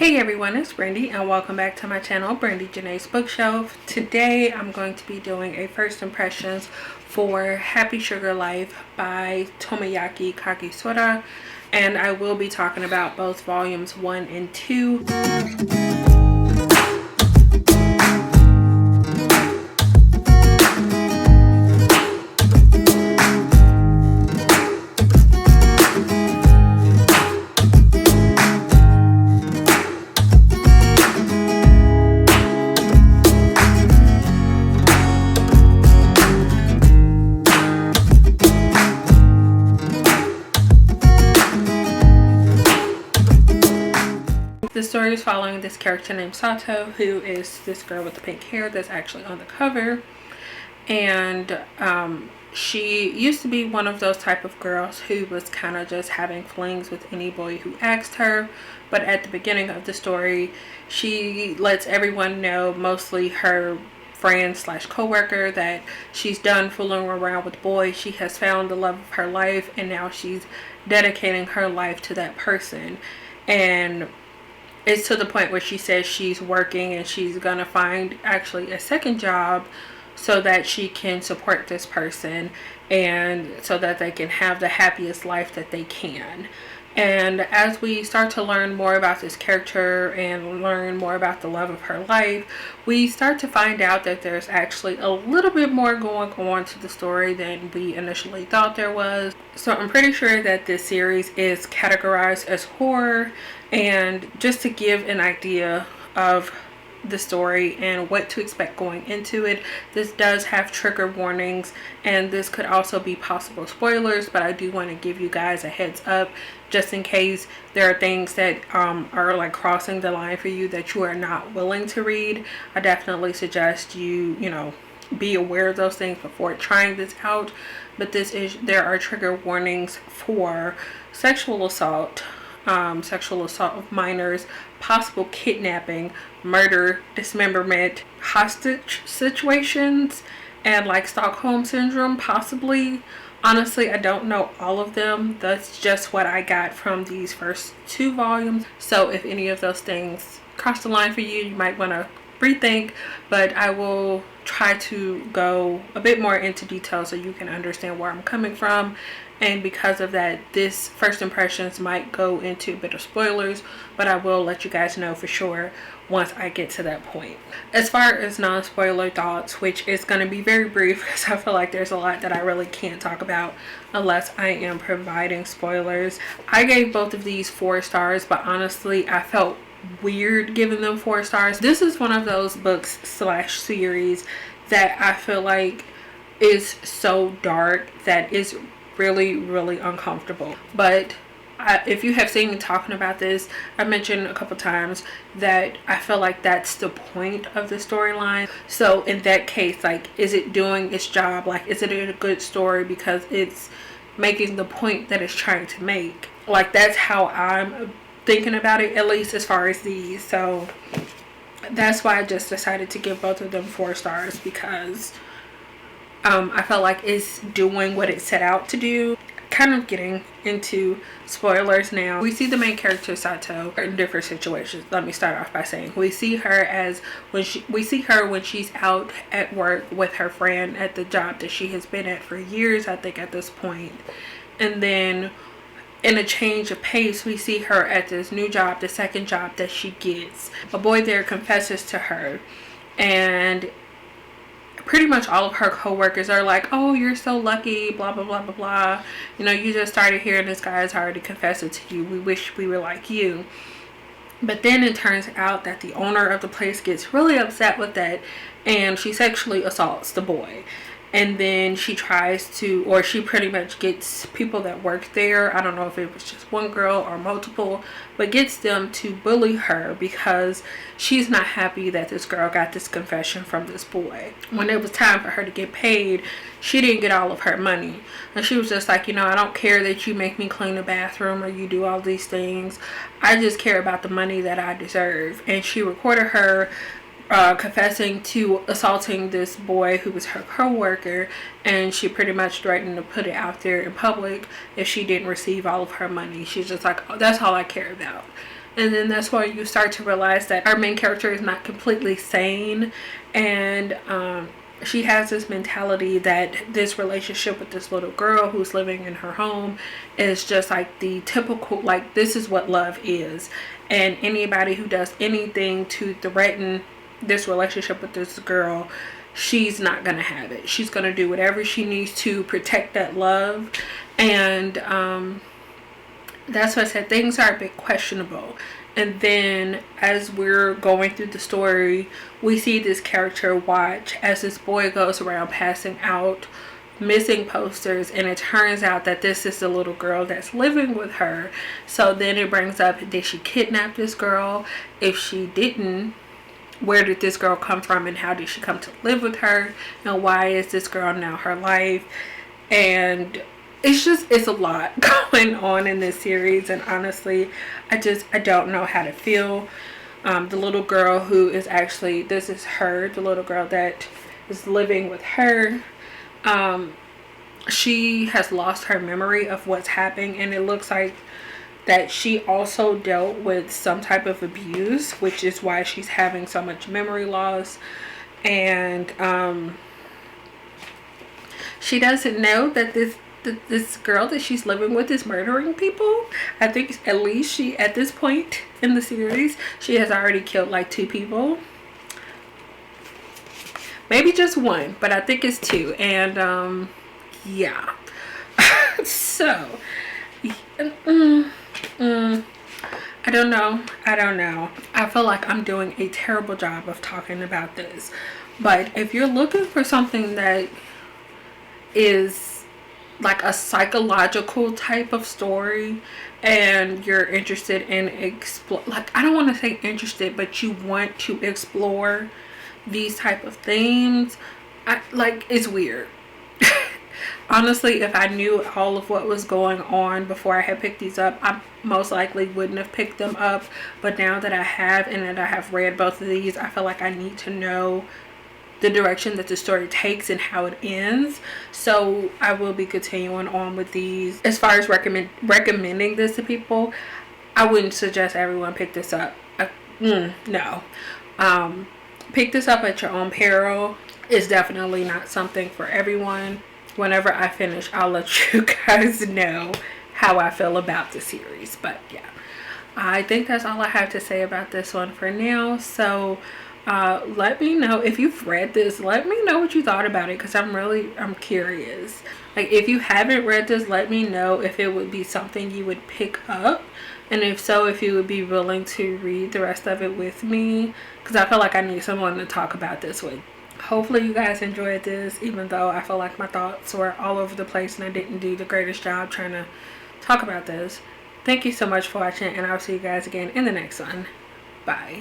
Hey everyone, it's Brandy and welcome back to my channel, Brandy Janae's Bookshelf. Today I'm going to be doing a first impressions for Happy Sugar Life by Tomiyaki Kagisora, and I will be talking about both volumes 1 and 2. The story is following this character named Sato, who is this girl with the pink hair that's actually on the cover. And she used to be one of those type of girls who was kind of just having flings with any boy who asked her. But at the beginning of the story, she lets everyone know, mostly her friend slash co-worker, that she's done fooling around with boys. She has found the love of her life, and now she's dedicating her life to that person. And it's to the point where she says she's working and she's gonna find actually a second job so that she can support this person and so that they can have the happiest life that they can. And as we start to learn more about this character and learn more about the love of her life, we start to find out that there's actually a little bit more going on to the story than we initially thought there was. So I'm pretty sure that this series is categorized as horror. And just to give an idea of the story and what to expect going into it, this does have trigger warnings and this could also be possible spoilers, but I do want to give you guys a heads up just in case there are things that are like crossing the line for you that you are not willing to read. I definitely suggest you be aware of those things before trying this out. But there are trigger warnings for sexual assault of minors, possible kidnapping, murder, dismemberment, hostage situations, and like Stockholm syndrome possibly. Honestly, I don't know all of them. That's just what I got from these first 2 volumes. So if any of those things cross the line for you, you might want to rethink, but I will try to go a bit more into detail so you can understand where I'm coming from. And because of that, this first impressions might go into a bit of spoilers, but I will let you guys know for sure once I get to that point. As far as non-spoiler thoughts, which is going to be very brief because I feel like there's a lot that I really can't talk about unless I am providing spoilers. I gave both of these 4 stars, but honestly I felt weird giving them 4 stars. This is one of those books slash series that I feel like is so dark that is really uncomfortable. But if you have seen me talking about this, I mentioned a couple times that I feel like that's the point of the storyline. So in that case, like, is it doing its job? Like, is it a good story because it's making the point that it's trying to make? Like, that's how I'm thinking about it, at least as far as these. So that's why I just decided to give both of them 4 stars, because I felt like it's doing what it set out to do. Kind of getting into spoilers now. We see the main character Sato in different situations. Let me start off by saying we see her when she's out at work with her friend at the job that she has been at for years, I think, at this point. And then in a change of pace, we see her at this new job, the second job that she gets. A boy there confesses to her, and pretty much all of her co-workers are like, oh, you're so lucky, blah blah blah blah blah, you just started here and this guy has already confessed it to you, we wish we were like you. But then it turns out that the owner of the place gets really upset with that and she sexually assaults the boy. And then she pretty much gets people that work there, I don't know if it was just one girl or multiple, but gets them to bully her because she's not happy that this girl got this confession from this boy. When it was time for her to get paid, she didn't get all of her money. And she was just like, I don't care that you make me clean the bathroom or you do all these things. I just care about the money that I deserve. And she recorded her confessing to assaulting this boy who was her co-worker, and she pretty much threatened to put it out there in public if she didn't receive all of her money. She's just like, oh, that's all I care about. And then that's why you start to realize that our main character is not completely sane, and she has this mentality that this relationship with this little girl who's living in her home is just like the typical, like, this is what love is, and anybody who does anything to threaten this relationship with this girl, she's not gonna have it. She's gonna do whatever she needs to protect that love. And that's why I said things are a bit questionable. And then as we're going through the story, we see this character watch as this boy goes around passing out missing posters, and it turns out that this is the little girl that's living with her. So then it brings up, did she kidnap this girl? If she didn't, where did this girl come from, and how did she come to live with her, and why is this girl now her life? And it's a lot going on in this series, and honestly I don't know how to feel. The little girl who is actually, this is her, the little girl that is living with her, she has lost her memory of what's happening, and it looks like that she also dealt with some type of abuse, which is why she's having so much memory loss. And she doesn't know that this girl that she's living with is murdering people. I think at least she, at this point in the series, she has already killed like 2 people. Maybe just 1, but I think it's 2. And yeah. So I don't know. I feel like I'm doing a terrible job of talking about this. But if you're looking for something that is like a psychological type of story, and you're interested in explore, like, I don't want to say interested, but you want to explore these type of themes, it's weird. Honestly, if I knew all of what was going on before I had picked these up, I most likely wouldn't have picked them up. But now that I have, and that I have read both of these, I feel like I need to know the direction that the story takes and how it ends. So I will be continuing on with these. As far as recommending this to people, I wouldn't suggest everyone pick this up. No. Pick this up at your own peril. It's definitely not something for everyone. Whenever I finish, I'll let you guys know how I feel about the series. But yeah, I think that's all I have to say about this one for now. So let me know if you've read this. Let me know what you thought about it, because I'm curious. Like, if you haven't read this, let me know if it would be something you would pick up, and if so, if you would be willing to read the rest of it with me, because I feel like I need someone to talk about this with. Hopefully you guys enjoyed this, even though I feel like my thoughts were all over the place and I didn't do the greatest job trying to talk about this. Thank you so much for watching, and I'll see you guys again in the next one. Bye.